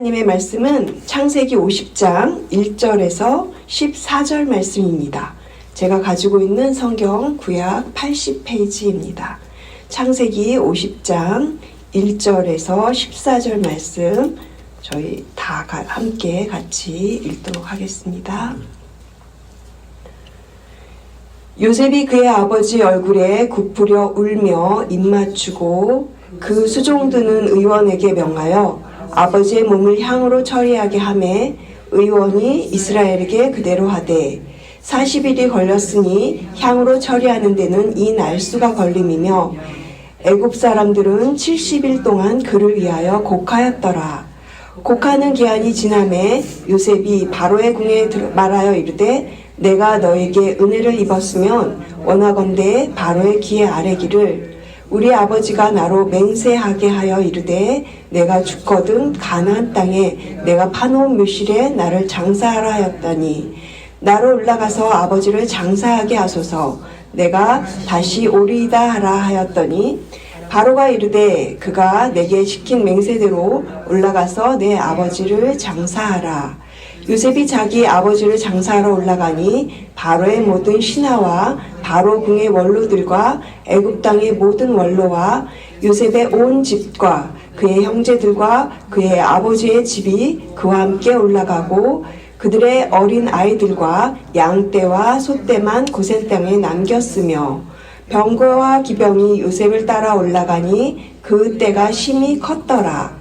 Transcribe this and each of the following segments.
하나님의 말씀은 창세기 50장 1절에서 14절 말씀입니다. 제가 가지고 있는 성경 구약 80페이지입니다. 창세기 50장 1절에서 14절 말씀 저희 다 함께 같이 읽도록 하겠습니다. 요셉이 그의 아버지 얼굴에 굽으려 울며 입맞추고 그 수종드는 의원에게 명하여 아버지의 몸을 향으로 처리하게 하매 의원이 이스라엘에게 그대로 하되 40일이 걸렸으니 향으로 처리하는 데는 이 날수가 걸림이며 애굽 사람들은 70일 동안 그를 위하여 곡하였더라. 곡하는 기한이 지나매 요셉이 바로의 궁에 말하여 이르되 내가 너에게 은혜를 입었으면 원하건대 바로의 귀에 아뢰기를 우리 아버지가 나로 맹세하게 하여 이르되 내가 죽거든 가나안 땅에 내가 파놓은 묘실에 나를 장사하라 하였더니 나로 올라가서 아버지를 장사하게 하소서 내가 다시 오리이다 하라 하였더니 바로가 이르되 그가 내게 시킨 맹세대로 올라가서 내 아버지를 장사하라. 요셉이 자기 아버지를 장사하러 올라가니 바로의 모든 신하와 바로 궁의 원로들과 애굽 땅의 모든 원로와 요셉의 온 집과 그의 형제들과 그의 아버지의 집이 그와 함께 올라가고 그들의 어린 아이들과 양떼와 소떼만 고센 땅에 남겼으며 병거와 기병이 요셉을 따라 올라가니 그 때가 심히 컸더라.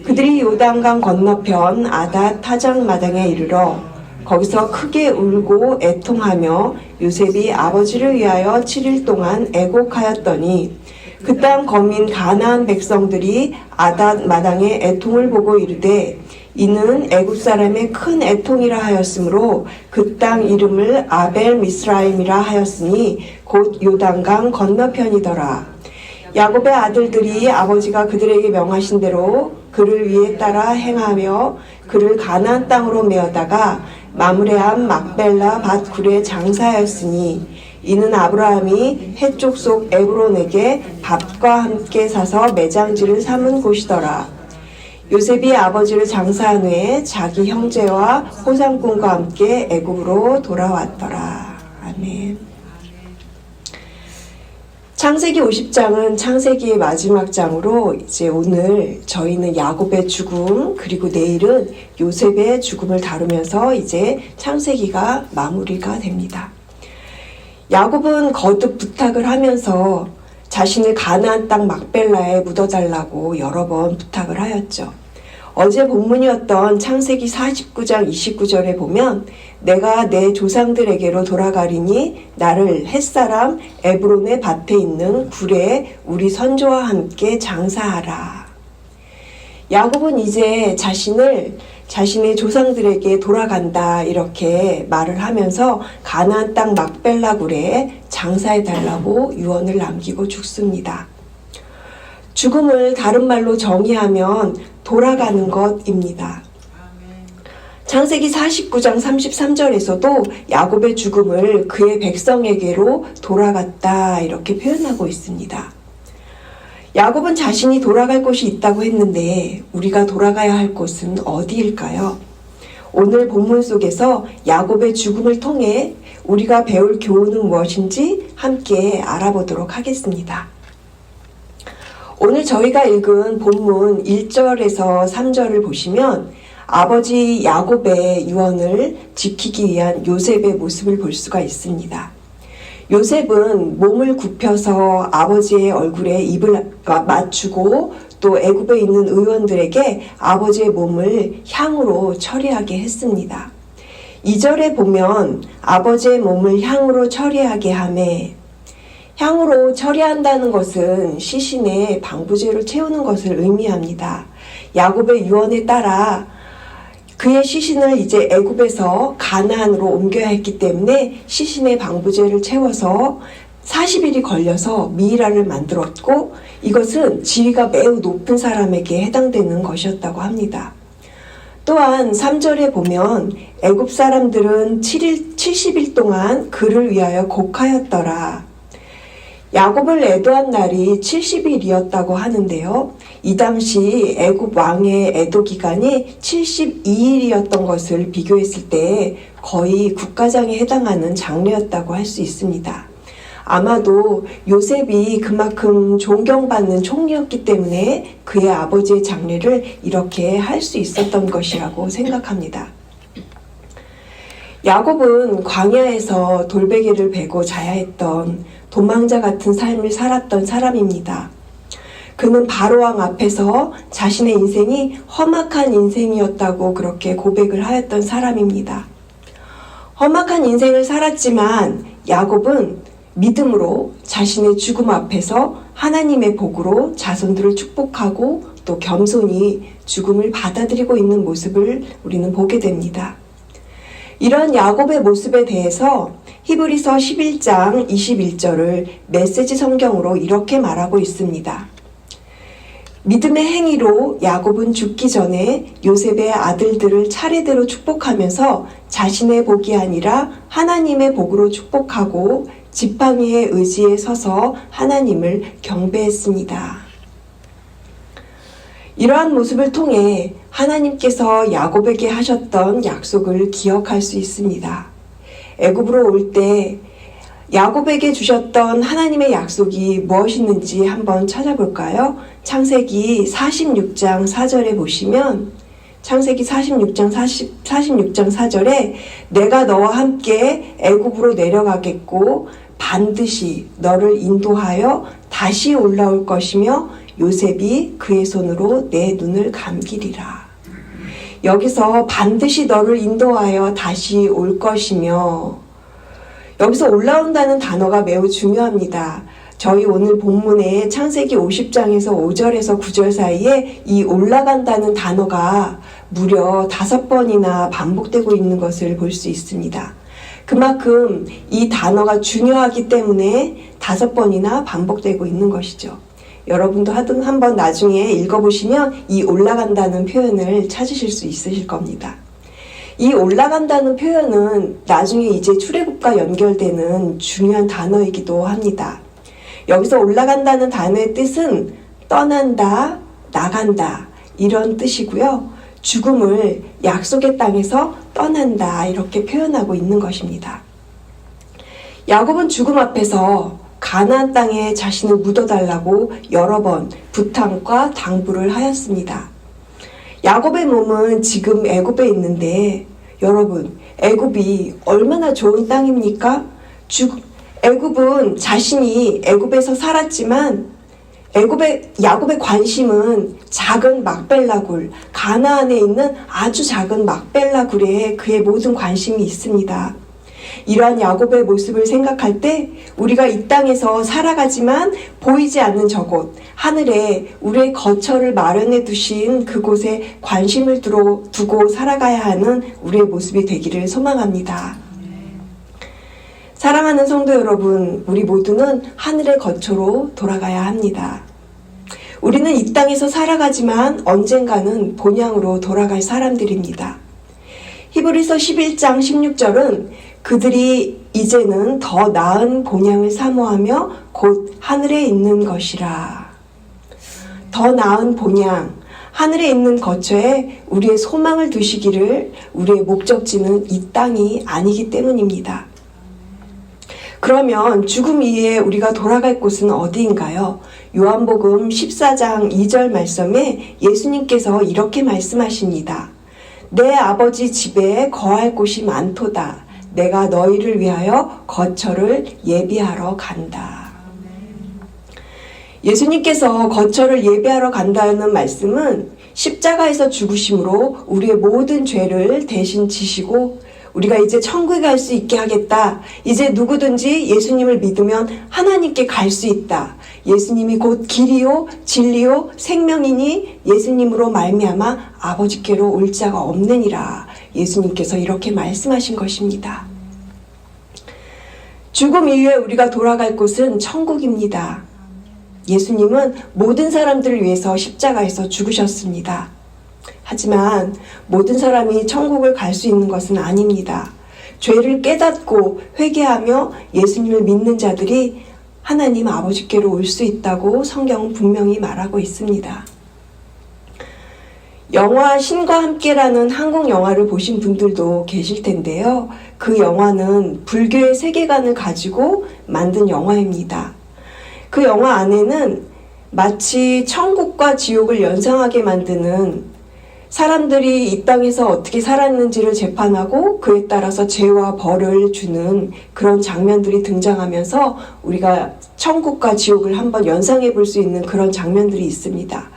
그들이 요단강 건너편 아닷 타작 마당에 이르러 거기서 크게 울고 애통하며 요셉이 아버지를 위하여 7일 동안 애곡하였더니 그 땅 거민 가나안 백성들이 아닷 마당의 애통을 보고 이르되 이는 애굽 사람의 큰 애통이라 하였으므로 그 땅 이름을 아벨 미스라임이라 하였으니 곧 요단강 건너편이더라. 야곱의 아들들이 아버지가 그들에게 명하신 대로 그를 위에 따라 행하며 그를 가나안 땅으로 메어다가 마므레암 막벨라 밧굴에 장사하였으니 이는 아브라함이 해쪽 속 에브론에게 밭과 함께 사서 매장지를 삼은 곳이더라. 요셉이 아버지를 장사한 후에 자기 형제와 호상꾼과 함께 애굽으로 돌아왔더라. 아멘. 창세기 50장은 창세기의 마지막 장으로 이제 오늘 저희는 야곱의 죽음 그리고 내일은 요셉의 죽음을 다루면서 이제 창세기가 마무리가 됩니다. 야곱은 거듭 부탁을 하면서 자신을 가나안 땅 막벨라에 묻어달라고 여러 번 부탁을 하였죠. 어제 본문이었던 창세기 49장 29절에 보면 내가 내 조상들에게로 돌아가리니 나를 햇사람 에브론의 밭에 있는 굴에 우리 선조와 함께 장사하라. 야곱은 이제 자신의 조상들에게 돌아간다 이렇게 말을 하면서 가나안 땅 막벨라 굴에 장사해달라고 유언을 남기고 죽습니다. 죽음을 다른 말로 정의하면 돌아가는 것입니다. 창세기 49장 33절에서도 야곱의 죽음을 그의 백성에게로 돌아갔다 이렇게 표현하고 있습니다. 야곱은 자신이 돌아갈 곳이 있다고 했는데 우리가 돌아가야 할 곳은 어디일까요? 오늘 본문 속에서 야곱의 죽음을 통해 우리가 배울 교훈은 무엇인지 함께 알아보도록 하겠습니다. 오늘 저희가 읽은 본문 1절에서 3절을 보시면 아버지 야곱의 유언을 지키기 위한 요셉의 모습을 볼 수가 있습니다. 요셉은 몸을 굽혀서 아버지의 얼굴에 입을 맞추고 또 애굽에 있는 의원들에게 아버지의 몸을 향으로 처리하게 했습니다. 2절에 보면 아버지의 몸을 향으로 처리하게 하매 향으로 처리한다는 것은 시신에 방부제를 채우는 것을 의미합니다. 야곱의 유언에 따라 그의 시신을 이제 애굽에서 가나안으로 옮겨야 했기 때문에 시신에 방부제를 채워서 40일이 걸려서 미이라를 만들었고 이것은 지위가 매우 높은 사람에게 해당되는 것이었다고 합니다. 또한 3절에 보면 애굽 사람들은 70일 동안 그를 위하여 곡하였더라. 야곱을 애도한 날이 70일이었다고 하는데요. 이 당시 애굽 왕의 애도 기간이 72일이었던 것을 비교했을 때 거의 국가장에 해당하는 장례였다고 할 수 있습니다. 아마도 요셉이 그만큼 존경받는 총리였기 때문에 그의 아버지의 장례를 이렇게 할 수 있었던 것이라고 생각합니다. 야곱은 광야에서 돌베개를 베고 자야 했던 도망자 같은 삶을 살았던 사람입니다. 그는 바로왕 앞에서 자신의 인생이 험악한 인생이었다고 그렇게 고백을 하였던 사람입니다. 험악한 인생을 살았지만 야곱은 믿음으로 자신의 죽음 앞에서 하나님의 복으로 자손들을 축복하고 또 겸손히 죽음을 받아들이고 있는 모습을 우리는 보게 됩니다. 이런 야곱의 모습에 대해서 히브리서 11장 21절을 메시지 성경으로 이렇게 말하고 있습니다. 믿음의 행위로 야곱은 죽기 전에 요셉의 아들들을 차례대로 축복하면서 자신의 복이 아니라 하나님의 복으로 축복하고 지팡이의 의지에 서서 하나님을 경배했습니다. 이러한 모습을 통해 하나님께서 야곱에게 하셨던 약속을 기억할 수 있습니다. 애굽으로 올 때 야곱에게 주셨던 하나님의 약속이 무엇이었는지 한번 찾아볼까요? 창세기 46장 4절에 보시면 창세기 46장 4절에 내가 너와 함께 애굽으로 내려가겠고 반드시 너를 인도하여 다시 올라올 것이며 요셉이 그의 손으로 내 눈을 감기리라. 여기서 반드시 너를 인도하여 다시 올 것이며, 여기서 올라온다는 단어가 매우 중요합니다. 저희 오늘 본문의 창세기 50장에서 5절에서 9절 사이에 이 올라간다는 단어가 무려 5번이나 반복되고 있는 것을 볼 수 있습니다. 그만큼 이 단어가 중요하기 때문에 5번이나 반복되고 있는 것이죠. 여러분도 한번 나중에 읽어보시면 이 올라간다는 표현을 찾으실 수 있으실 겁니다. 이 올라간다는 표현은 나중에 이제 출애굽과 연결되는 중요한 단어이기도 합니다. 여기서 올라간다는 단어의 뜻은 떠난다, 나간다 이런 뜻이고요. 죽음을 약속의 땅에서 떠난다 이렇게 표현하고 있는 것입니다. 야곱은 죽음 앞에서 가나안 땅에 자신을 묻어달라고 여러 번 부탁과 당부를 하였습니다. 야곱의 몸은 지금 애굽에 있는데 여러분, 애굽이 얼마나 좋은 땅입니까? 애굽은 자신이 애굽에서 살았지만 야곱의 관심은 작은 막벨라굴, 가나안에 있는 아주 작은 막벨라굴에 그의 모든 관심이 있습니다. 이러한 야곱의 모습을 생각할 때 우리가 이 땅에서 살아가지만 보이지 않는 저곳, 하늘에 우리의 거처를 마련해 두신 그곳에 관심을 두고 살아가야 하는 우리의 모습이 되기를 소망합니다. 사랑하는 성도 여러분, 우리 모두는 하늘의 거처로 돌아가야 합니다. 우리는 이 땅에서 살아가지만 언젠가는 본향으로 돌아갈 사람들입니다. 히브리서 11장 16절은 그들이 이제는 더 나은 본향을 사모하며 곧 하늘에 있는 것이라. 더 나은 본향, 하늘에 있는 거처에 우리의 소망을 두시기를. 우리의 목적지는 이 땅이 아니기 때문입니다. 그러면 죽음 이후에 우리가 돌아갈 곳은 어디인가요? 요한복음 14장 2절 말씀에 예수님께서 이렇게 말씀하십니다. 내 아버지 집에 거할 곳이 많도다. 내가 너희를 위하여 거처를 예비하러 간다. 예수님께서 거처를 예비하러 간다는 말씀은 십자가에서 죽으심으로 우리의 모든 죄를 대신 지시고 우리가 이제 천국에 갈 수 있게 하겠다. 이제 누구든지 예수님을 믿으면 하나님께 갈 수 있다. 예수님이 곧 길이요 진리요 생명이니 예수님으로 말미암아 아버지께로 올 자가 없느니라. 예수님께서 이렇게 말씀하신 것입니다. 죽음 이후에 우리가 돌아갈 곳은 천국입니다. 예수님은 모든 사람들을 위해서 십자가에서 죽으셨습니다. 하지만 모든 사람이 천국을 갈 수 있는 것은 아닙니다. 죄를 깨닫고 회개하며 예수님을 믿는 자들이 하나님 아버지께로 올 수 있다고 성경은 분명히 말하고 있습니다. 영화 신과 함께라는 한국 영화를 보신 분들도 계실 텐데요. 그 영화는 불교의 세계관을 가지고 만든 영화입니다. 그 영화 안에는 마치 천국과 지옥을 연상하게 만드는 사람들이 이 땅에서 어떻게 살았는지를 재판하고 그에 따라서 죄와 벌을 주는 그런 장면들이 등장하면서 우리가 천국과 지옥을 한번 연상해 볼 수 있는 그런 장면들이 있습니다.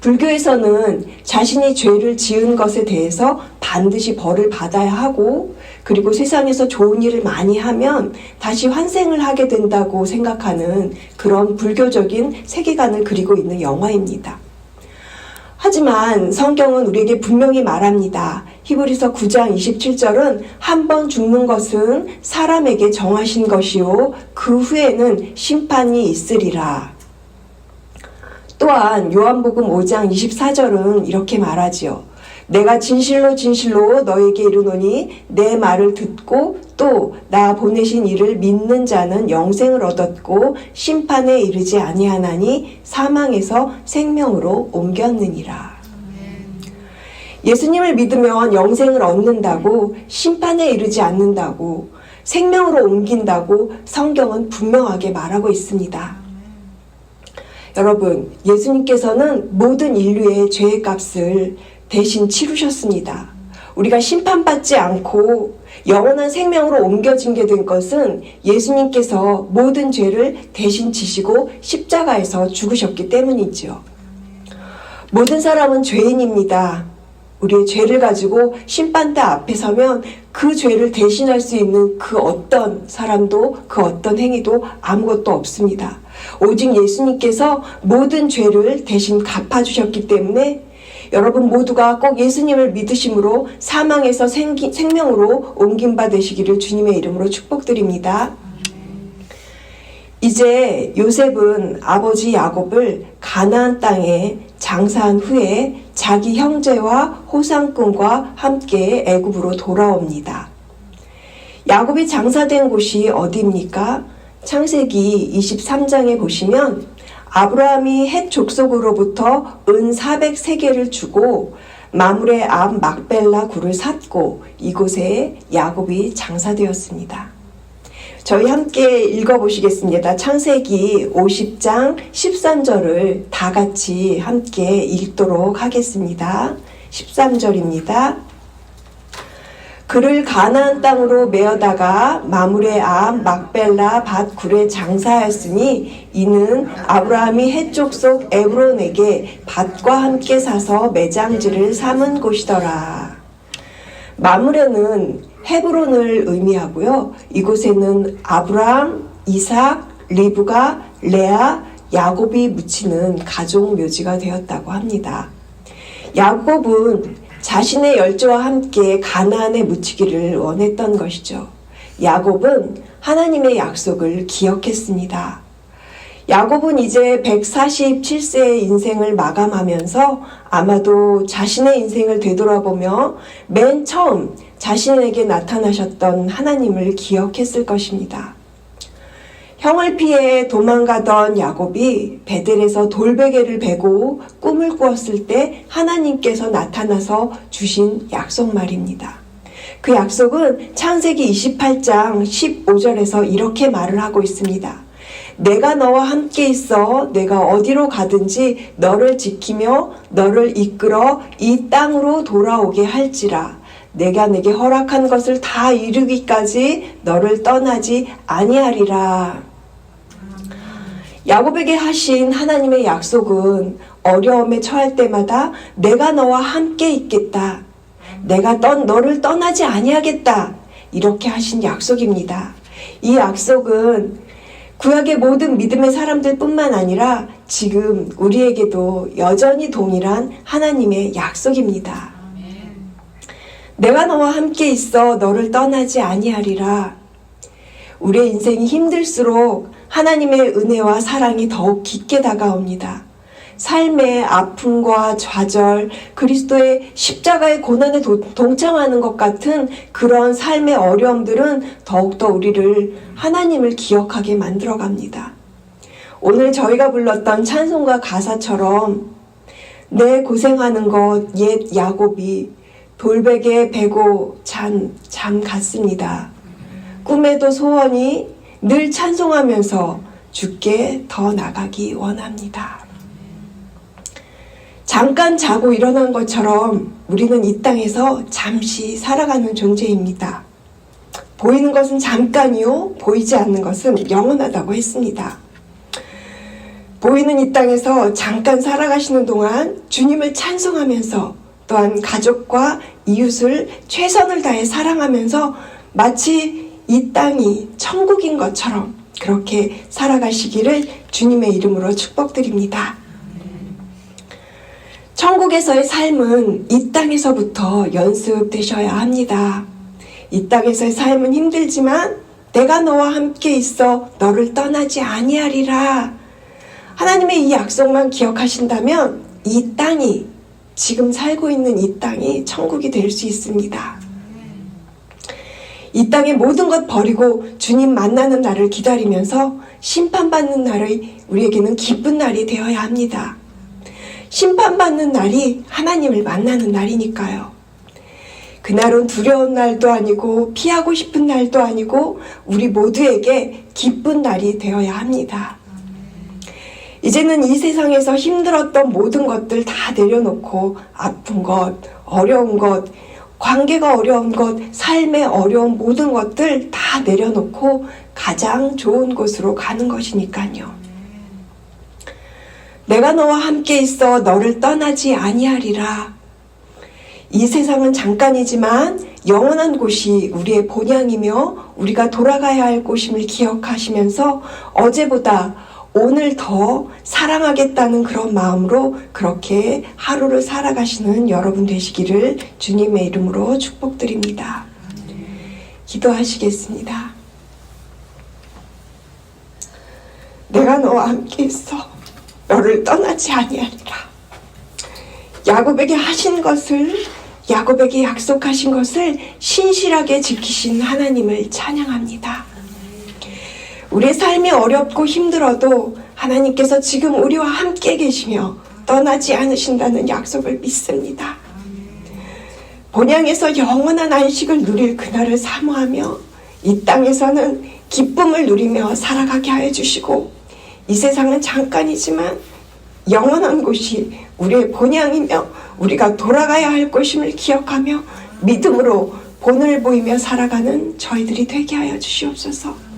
불교에서는 자신이 죄를 지은 것에 대해서 반드시 벌을 받아야 하고, 그리고 세상에서 좋은 일을 많이 하면 다시 환생을 하게 된다고 생각하는 그런 불교적인 세계관을 그리고 있는 영화입니다. 하지만 성경은 우리에게 분명히 말합니다. 히브리서 9장 27절은 한 번 죽는 것은 사람에게 정하신 것이요 그 후에는 심판이 있으리라. 또한 요한복음 5장 24절은 이렇게 말하지요. 내가 진실로 진실로 너에게 이르노니 내 말을 듣고 또 나 보내신 이를 믿는 자는 영생을 얻었고 심판에 이르지 아니하나니 사망에서 생명으로 옮겼느니라. 예수님을 믿으면 영생을 얻는다고, 심판에 이르지 않는다고, 생명으로 옮긴다고 성경은 분명하게 말하고 있습니다. 여러분, 예수님께서는 모든 인류의 죄의 값을 대신 치르셨습니다. 우리가 심판받지 않고 영원한 생명으로 옮겨지게 된 것은 예수님께서 모든 죄를 대신 지시고 십자가에서 죽으셨기 때문이죠. 모든 사람은 죄인입니다. 우리의 죄를 가지고 심판대 앞에 서면 그 죄를 대신할 수 있는 그 어떤 사람도 그 어떤 행위도 아무것도 없습니다. 오직 예수님께서 모든 죄를 대신 갚아주셨기 때문에 여러분 모두가 꼭 예수님을 믿으심으로 사망에서 생명으로 옮김바 되시기를 주님의 이름으로 축복드립니다. 이제 요셉은 아버지 야곱을 가나안 땅에 장사한 후에 자기 형제와 호상꾼과 함께 애굽으로 돌아옵니다. 야곱이 장사된 곳이 어디입니까? 창세기 23장에 보시면 아브라함이 헷 족속으로부터 은 400세겔을 주고 마므레 앞 막벨라 굴을 샀고 이곳에 야곱이 장사되었습니다. 저희 함께 읽어보시겠습니다. 창세기 50장 13절을 다 같이 함께 읽도록 하겠습니다. 13절입니다. 그를 가나안 땅으로 메어다가 마므레 앞 막벨라 밭 굴에 장사하였으니 이는 아브라함이 헷족속 에브론에게 밭과 함께 사서 매장지를 삼은 곳이더라. 마므레는 헤브론을 의미하고요. 이곳에는 아브라함, 이삭, 리브가, 레아, 야곱이 묻히는 가족 묘지가 되었다고 합니다. 야곱은 자신의 열조와 함께 가나안에 묻히기를 원했던 것이죠. 야곱은 하나님의 약속을 기억했습니다. 야곱은 이제 147세의 인생을 마감하면서 아마도 자신의 인생을 되돌아보며 맨 처음 자신에게 나타나셨던 하나님을 기억했을 것입니다. 형을 피해 도망가던 야곱이 베델에서 돌베개를 베고 꿈을 꾸었을 때 하나님께서 나타나서 주신 약속 말입니다. 그 약속은 창세기 28장 15절에서 이렇게 말을 하고 있습니다. 내가 너와 함께 있어 내가 어디로 가든지 너를 지키며 너를 이끌어 이 땅으로 돌아오게 할지라. 내가 내게 허락한 것을 다 이루기까지 너를 떠나지 아니하리라. 야곱에게 하신 하나님의 약속은 어려움에 처할 때마다 내가 너와 함께 있겠다. 내가 너를 떠나지 아니하겠다. 이렇게 하신 약속입니다. 이 약속은 구약의 모든 믿음의 사람들 뿐만 아니라 지금 우리에게도 여전히 동일한 하나님의 약속입니다. 내가 너와 함께 있어 너를 떠나지 아니하리라. 우리의 인생이 힘들수록 하나님의 은혜와 사랑이 더욱 깊게 다가옵니다. 삶의 아픔과 좌절, 그리스도의 십자가의 고난에 동참하는 것 같은 그런 삶의 어려움들은 더욱더 우리를 하나님을 기억하게 만들어갑니다. 오늘 저희가 불렀던 찬송가 가사처럼 내 고생하는 것 옛 야곱이 돌베개에 베고 잔 잠 같습니다. 꿈에도 소원이 늘 찬송하면서 주께 더 나가기 원합니다. 잠깐 자고 일어난 것처럼 우리는 이 땅에서 잠시 살아가는 존재입니다. 보이는 것은 잠깐이요, 보이지 않는 것은 영원하다고 했습니다. 보이는 이 땅에서 잠깐 살아가시는 동안 주님을 찬송하면서 또한 가족과 이웃을 최선을 다해 사랑하면서 마치 이 땅이 천국인 것처럼 그렇게 살아가시기를 주님의 이름으로 축복드립니다. 천국에서의 삶은 이 땅에서부터 연습되셔야 합니다. 이 땅에서의 삶은 힘들지만 내가 너와 함께 있어 너를 떠나지 아니하리라. 하나님의 이 약속만 기억하신다면 이 땅이, 지금 살고 있는 이 땅이 천국이 될 수 있습니다. 이 땅의 모든 것 버리고 주님 만나는 날을 기다리면서 심판받는 날이 우리에게는 기쁜 날이 되어야 합니다. 심판받는 날이 하나님을 만나는 날이니까요. 그날은 두려운 날도 아니고 피하고 싶은 날도 아니고 우리 모두에게 기쁜 날이 되어야 합니다. 이제는 이 세상에서 힘들었던 모든 것들 다 내려놓고 아픈 것, 어려운 것, 관계가 어려운 것, 삶의 어려운 모든 것들 다 내려놓고 가장 좋은 곳으로 가는 것이니까요. 내가 너와 함께 있어 너를 떠나지 아니하리라. 이 세상은 잠깐이지만 영원한 곳이 우리의 본향이며 우리가 돌아가야 할 곳임을 기억하시면서 어제보다 오늘 더 사랑하겠다는 그런 마음으로 그렇게 하루를 살아가시는 여러분 되시기를 주님의 이름으로 축복드립니다. 기도하시겠습니다. 내가 너와 함께 있어 너를 떠나지 아니하리라. 야곱에게 하신 것을, 야곱에게 약속하신 것을 신실하게 지키신 하나님을 찬양합니다. 우리의 삶이 어렵고 힘들어도 하나님께서 지금 우리와 함께 계시며 떠나지 않으신다는 약속을 믿습니다. 본향에서 영원한 안식을 누릴 그날을 사모하며 이 땅에서는 기쁨을 누리며 살아가게 하여 주시고 이 세상은 잠깐이지만 영원한 곳이 우리의 본향이며 우리가 돌아가야 할 곳임을 기억하며 믿음으로 본을 보이며 살아가는 저희들이 되게 하여 주시옵소서.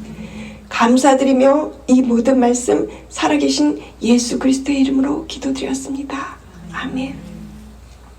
감사드리며 이 모든 말씀 살아계신 예수 그리스도의 이름으로 기도드렸습니다. 아멘.